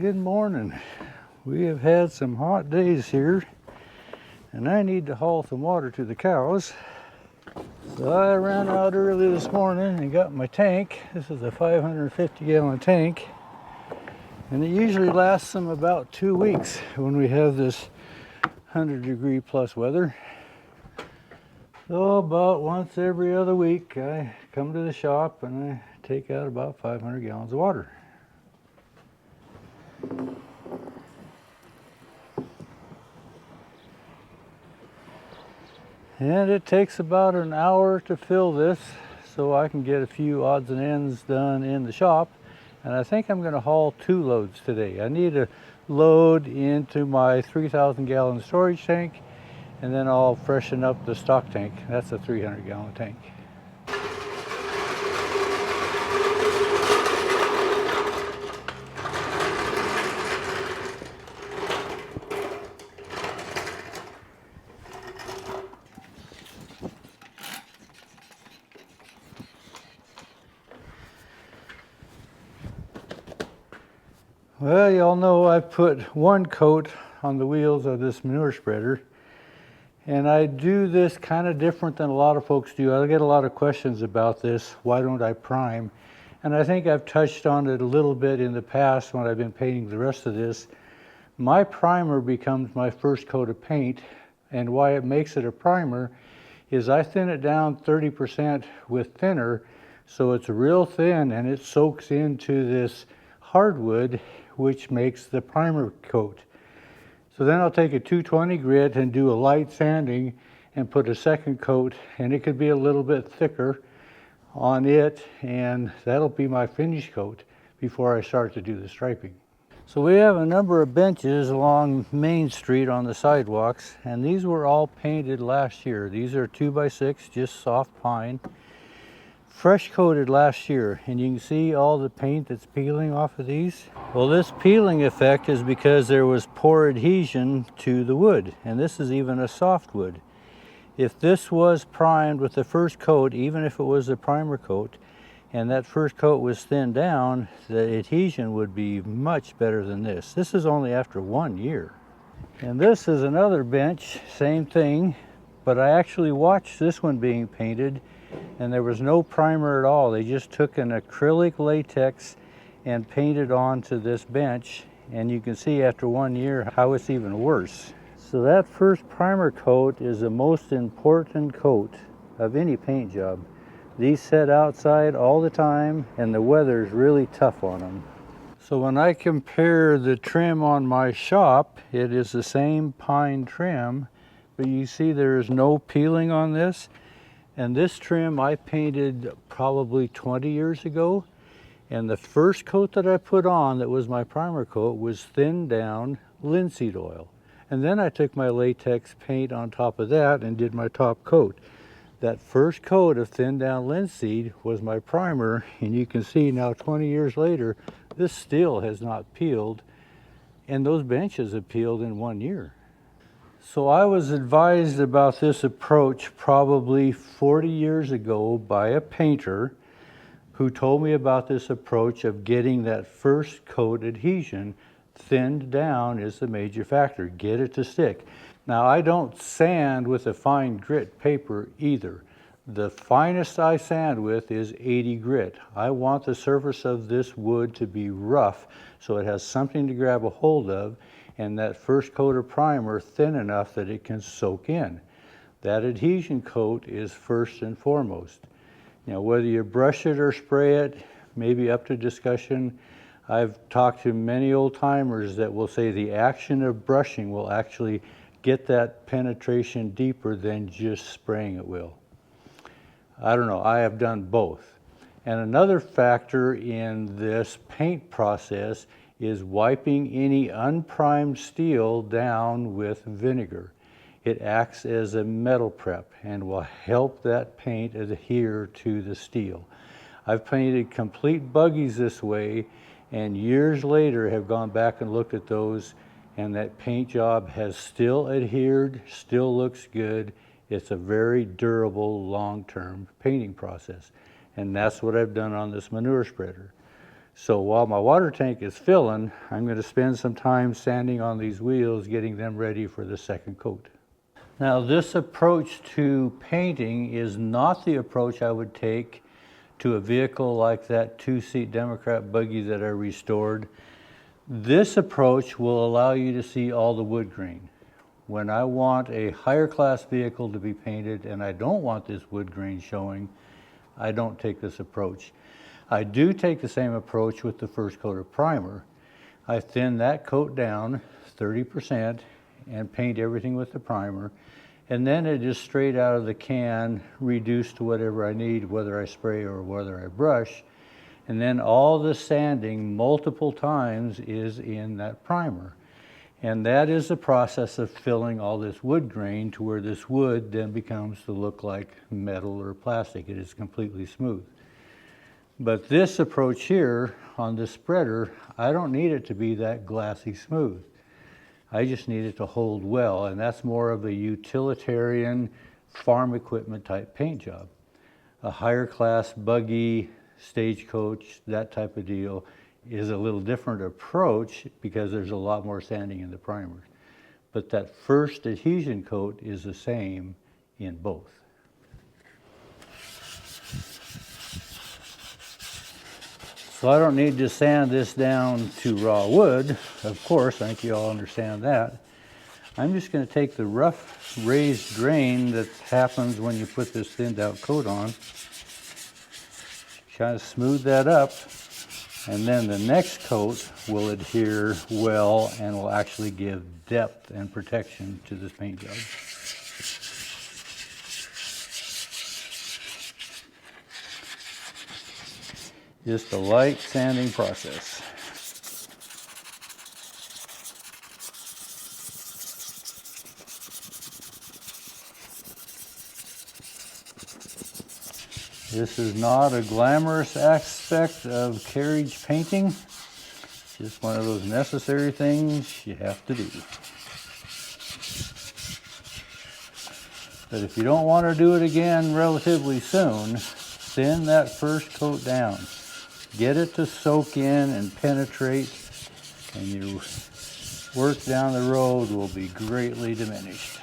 Good morning. We have had some hot days here, and I need to haul some water to the cows. So I ran out early this morning and got my tank. This is a 550-gallon tank, and it usually lasts them about 2 weeks when we have this 100-degree plus weather. So about once every other week, I come to the shop and I take out about 500 gallons of water. And it takes about an hour to fill this, so I can get a few odds and ends done in the shop. And I think I'm going to haul 2 loads today. I need a load into my 3,000 gallon storage tank, and then I'll freshen up the stock tank. That's a 300 gallon tank. Well, y'all know I put 1 coat on the wheels of this manure spreader, and I do this kind of different than a lot of folks do. I get a lot of questions about this. Why don't I prime? And I think I've touched on it a little bit in the past when I've been painting the rest of this. My primer becomes my first coat of paint, and why it makes it a primer is I thin it down 30% with thinner, so it's real thin and it soaks into this hardwood, which makes the primer coat. So then I'll take a 220 grit and do a light sanding and put a second coat, and it could be a little bit thicker on it, and that'll be my finish coat before I start to do the striping. So we have a number of benches along Main Street on the sidewalks, and these were all painted last year. These are 2x6, just soft pine. Fresh coated last year, and you can see all the paint that's peeling off of these. Well, this peeling effect is because there was poor adhesion to the wood, and this is even a softwood. If this was primed with the first coat, even if it was a primer coat, and that first coat was thinned down, the adhesion would be much better than this. This is only after 1 year. And this is another bench, same thing, but I actually watched this one being painted, and there was no primer at all. They just took an acrylic latex and painted onto this bench, and you can see after 1 year how it's even worse. So that first primer coat is the most important coat of any paint job. These set outside all the time, and the weather's really tough on them. So when I compare the trim on my shop, it is the same pine trim, but you see there is no peeling on this. And this trim I painted probably 20 years ago, and the first coat that I put on that was my primer coat was thinned down linseed oil. And then I took my latex paint on top of that and did my top coat. That first coat of thinned down linseed was my primer, and you can see now 20 years later, this still has not peeled, and those benches have peeled in 1 year. So I was advised about this approach probably 40 years ago by a painter who told me about this approach of getting that first coat adhesion thinned down is the major factor. Get it to stick. Now, I don't sand with a fine grit paper either. The finest I sand with is 80 grit. I want the surface of this wood to be rough so it has something to grab a hold of, and that first coat of primer thin enough that it can soak in. That adhesion coat is first and foremost. Now, whether you brush it or spray it, maybe up to discussion. I've talked to many old timers that will say the action of brushing will actually get that penetration deeper than just spraying it will. I don't know, I have done both. And another factor in this paint process is wiping any unprimed steel down with vinegar. It acts as a metal prep and will help that paint adhere to the steel. I've painted complete buggies this way, and years later have gone back and looked at those, and that paint job has still adhered, still looks good. It's a very durable, long-term painting process. And that's what I've done on this manure spreader. So while my water tank is filling, I'm going to spend some time sanding on these wheels, getting them ready for the second coat. Now this approach to painting is not the approach I would take to a vehicle like that two-seat Democrat buggy that I restored. This approach will allow you to see all the wood grain. When I want a higher class vehicle to be painted and I don't want this wood grain showing, I don't take this approach. I do take the same approach with the first coat of primer. I thin that coat down 30% and paint everything with the primer, and then it is straight out of the can, reduced to whatever I need, whether I spray or whether I brush. And then all the sanding multiple times is in that primer. And that is the process of filling all this wood grain to where this wood then becomes to look like metal or plastic. It is completely smooth. But this approach here on this spreader, I don't need it to be that glassy smooth. I just need it to hold well, and that's more of a utilitarian farm equipment type paint job. A higher class buggy, stagecoach, that type of deal is a little different approach because there's a lot more sanding in the primers. But that first adhesion coat is the same in both. So I don't need to sand this down to raw wood, of course, I think you all understand that. I'm just going to take the rough raised grain that happens when you put this thinned out coat on, kind of smooth that up, and then the next coat will adhere well and will actually give depth and protection to this paint job. Just a light sanding process. This is not a glamorous aspect of carriage painting. It's just one of those necessary things you have to do. But if you don't want to do it again relatively soon, thin that first coat down. Get it to soak in and penetrate, and your work down the road will be greatly diminished.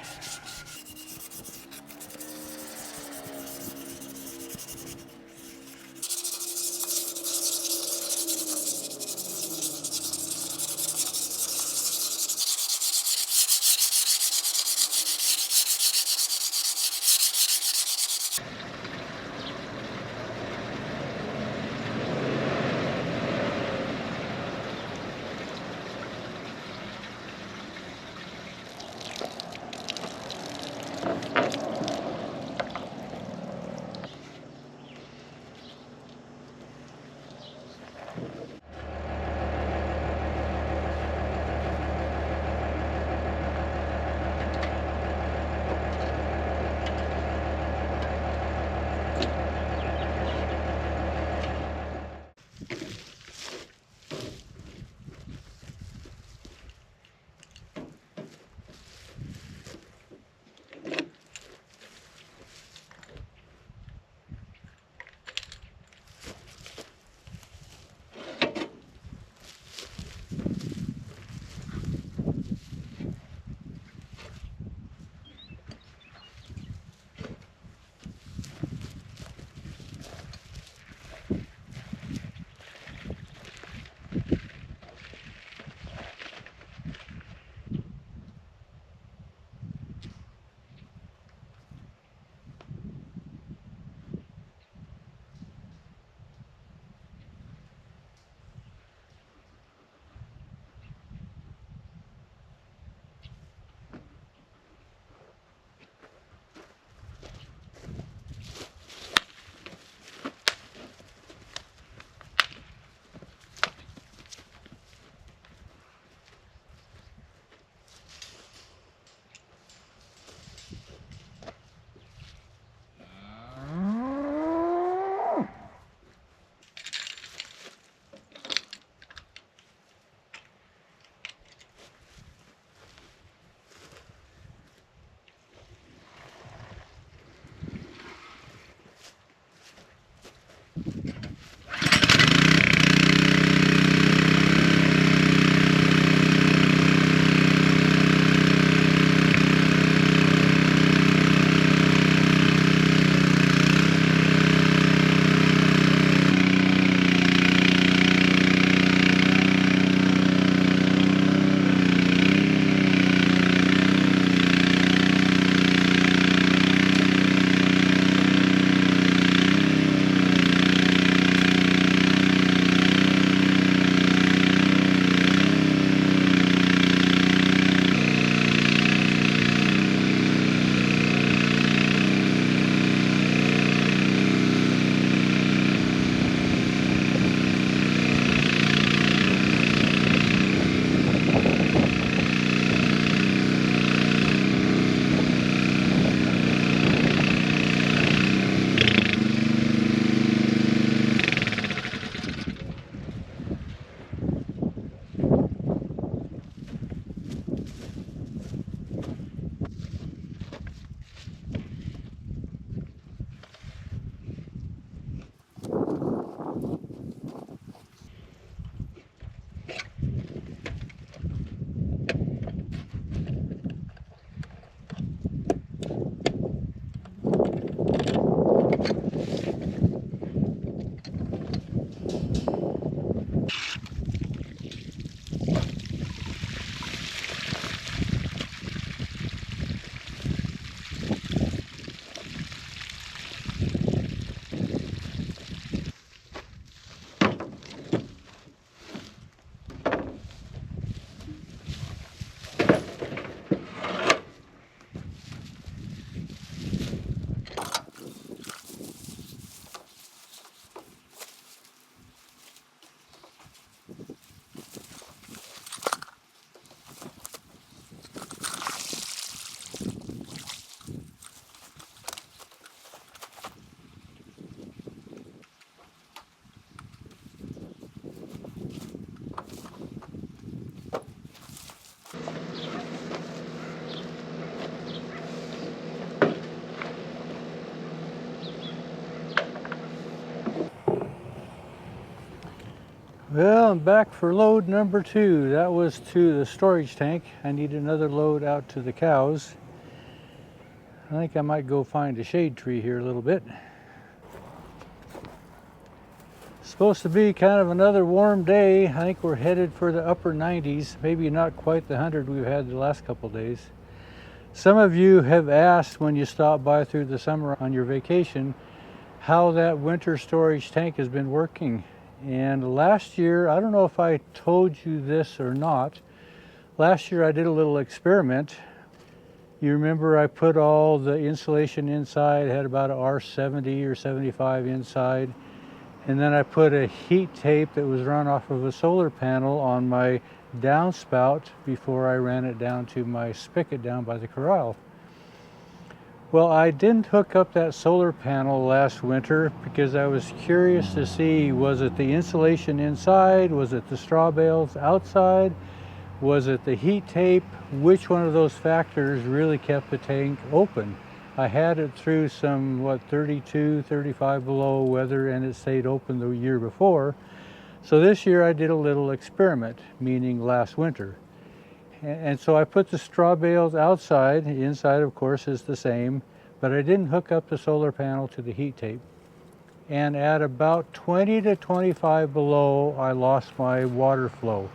Well, I'm back for load number 2. That was to the storage tank. I need another load out to the cows. I think I might go find a shade tree here a little bit. Supposed to be kind of another warm day. I think we're headed for the upper 90s, maybe not quite the 100 we've had the last couple days. Some of you have asked when you stop by through the summer on your vacation how that winter storage tank has been working. And last year, I don't know if I told you this or not, last year I did a little experiment. You remember I put all the insulation inside, had about a R70 or 75 inside, and then I put a heat tape that was run off of a solar panel on my downspout before I ran it down to my spigot down by the corral. Well, I didn't hook up that solar panel last winter because I was curious to see, was it the insulation inside? Was it the straw bales outside? Was it the heat tape? Which one of those factors really kept the tank open? I had it through some, 32, 35 below weather, and it stayed open the year before. So this year I did a little experiment, meaning last winter. And so I put the straw bales outside. The inside, of course, is the same, but I didn't hook up the solar panel to the heat tape. And at about 20 to 25 below, I lost my water flow.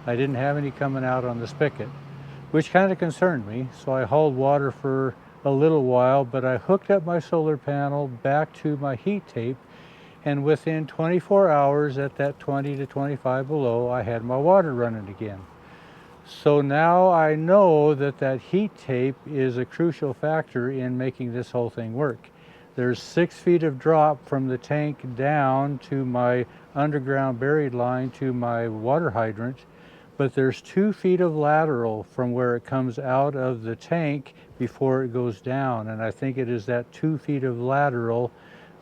I didn't have any coming out on the spigot, which kind of concerned me. So I hauled water for a little while, but I hooked up my solar panel back to my heat tape, and within 24 hours at that 20 to 25 below, I had my water running again. So now I know that that heat tape is a crucial factor in making this whole thing work. There's 6 feet of drop from the tank down to my underground buried line to my water hydrant, but there's 2 feet of lateral from where it comes out of the tank before it goes down. And I think it is that 2 feet of lateral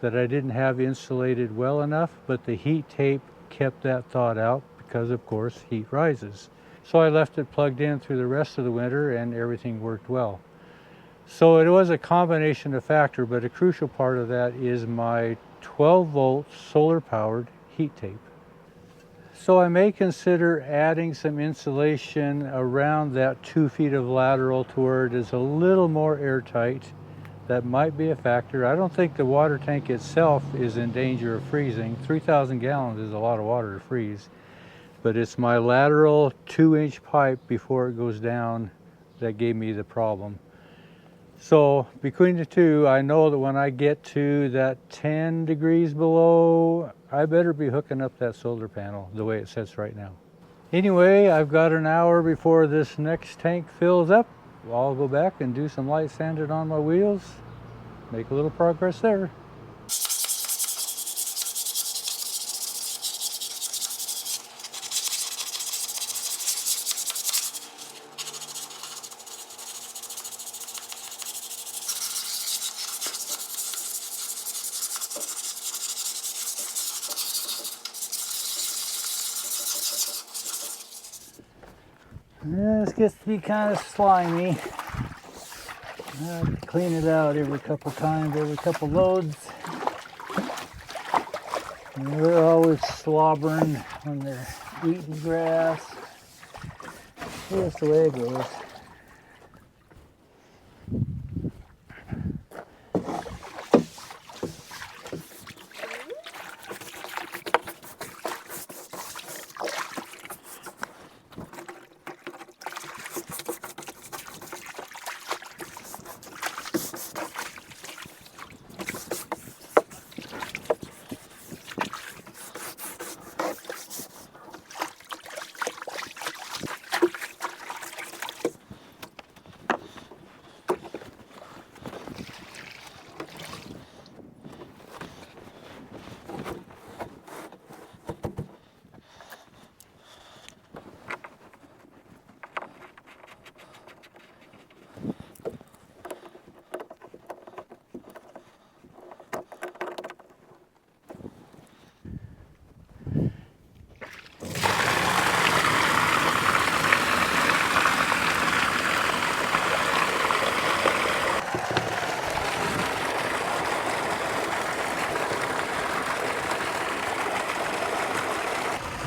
that I didn't have insulated well enough, but the heat tape kept that thawed out because, of course, heat rises. So I left it plugged in through the rest of the winter and everything worked well. So it was a combination of factor, but a crucial part of that is my 12-volt solar-powered heat tape. So I may consider adding some insulation around that 2 feet of lateral to where it is a little more airtight. That might be a factor. I don't think the water tank itself is in danger of freezing. 3,000 gallons is a lot of water to freeze. But it's my lateral 2-inch pipe before it goes down that gave me the problem. So between the two, I know that when I get to that 10 degrees below, I better be hooking up that solar panel the way it sits right now. Anyway, I've got an hour before this next tank fills up. I'll go back and do some light sanding on my wheels, make a little progress there. This gets to be kind of slimy. I have to clean it out every couple times, every couple loads. And they're always slobbering when they're eating grass. That's the way it goes.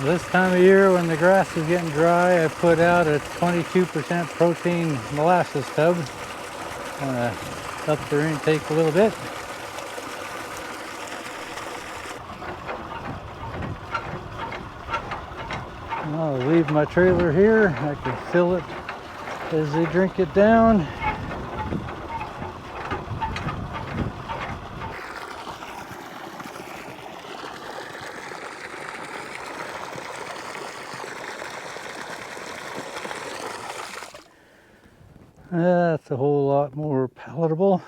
This time of year when the grass is getting dry, I put out a 22% protein molasses tub. Up their intake a little bit. I'll leave my trailer here. I can fill it as they drink it down. That's a whole lot more palatable.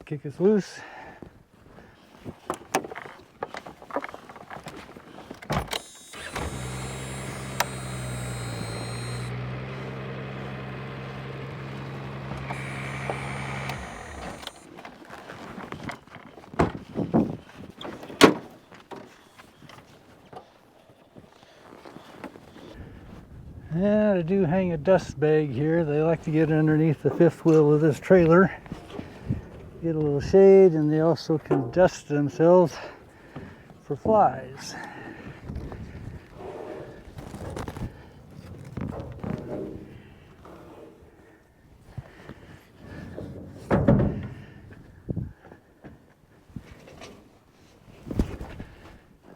Kick us loose. And I do hang a dust bag here. They like to get underneath the fifth wheel of this trailer. Get a little shade, and they also can dust themselves for flies.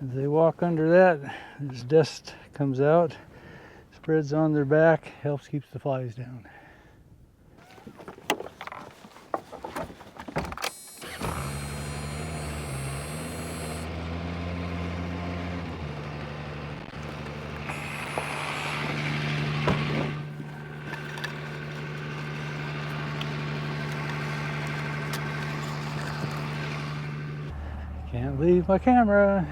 As they walk under that, this dust comes out, spreads on their back, helps keep the flies down. Can't leave my camera.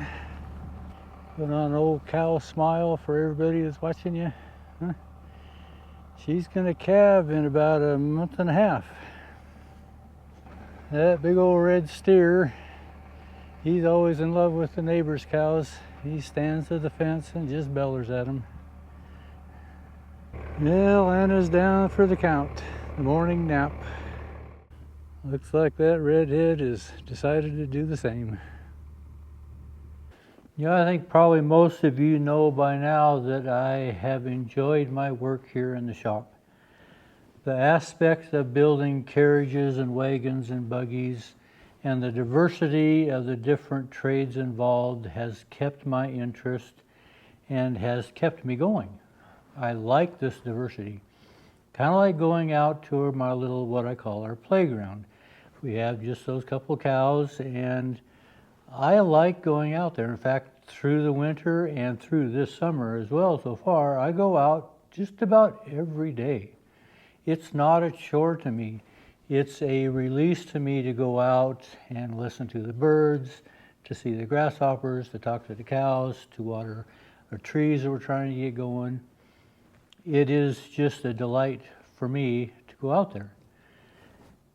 Put on an old cow smile for everybody that's watching you. Huh? She's gonna calve in about a month and a half. That big old red steer, he's always in love with the neighbor's cows. He stands at the fence and just bellers at them. Well, Anna's down for the count, the morning nap. Looks like that redhead has decided to do the same. You know, I think probably most of you know by now that I have enjoyed my work here in the shop. The aspects of building carriages and wagons and buggies and the diversity of the different trades involved has kept my interest and has kept me going. I like this diversity. Kind of like going out to my little, what I call our playground. We have just those couple cows, and I like going out there. In fact, through the winter and through this summer as well so far, I go out just about every day. It's not a chore to me. It's a release to me to go out and listen to the birds, to see the grasshoppers, to talk to the cows, to water our trees that we're trying to get going. It is just a delight for me to go out there.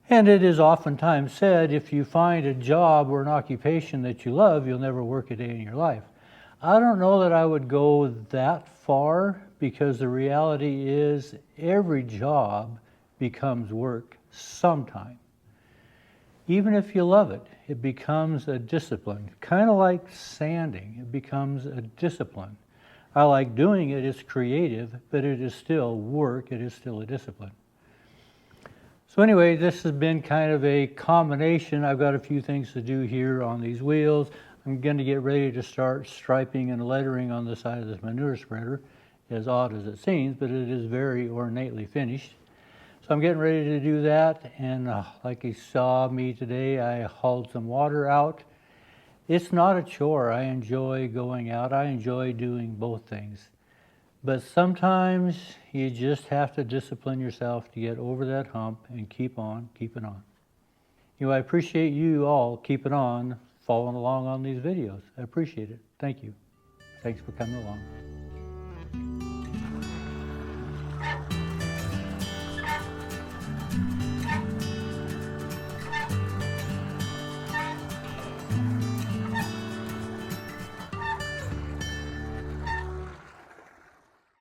And it is oftentimes said, if you find a job or an occupation that you love, you'll never work a day in your life. I don't know that I would go that far, because the reality is every job becomes work sometime. Even if you love it, it becomes a discipline. Kind of like sanding, it becomes a discipline. I like doing it, it's creative, but it is still work, it is still a discipline. So anyway, this has been kind of a combination. I've got a few things to do here on these wheels. I'm going to get ready to start striping and lettering on the side of this manure spreader, as odd as it seems, but it is very ornately finished. So I'm getting ready to do that, and like you saw me today, I hauled some water out. It's not a chore. I enjoy going out. I enjoy doing both things. But sometimes you just have to discipline yourself to get over that hump and keep on keeping on. You know, I appreciate you all keeping on, following along on these videos. I appreciate it. Thank you. Thanks for coming along.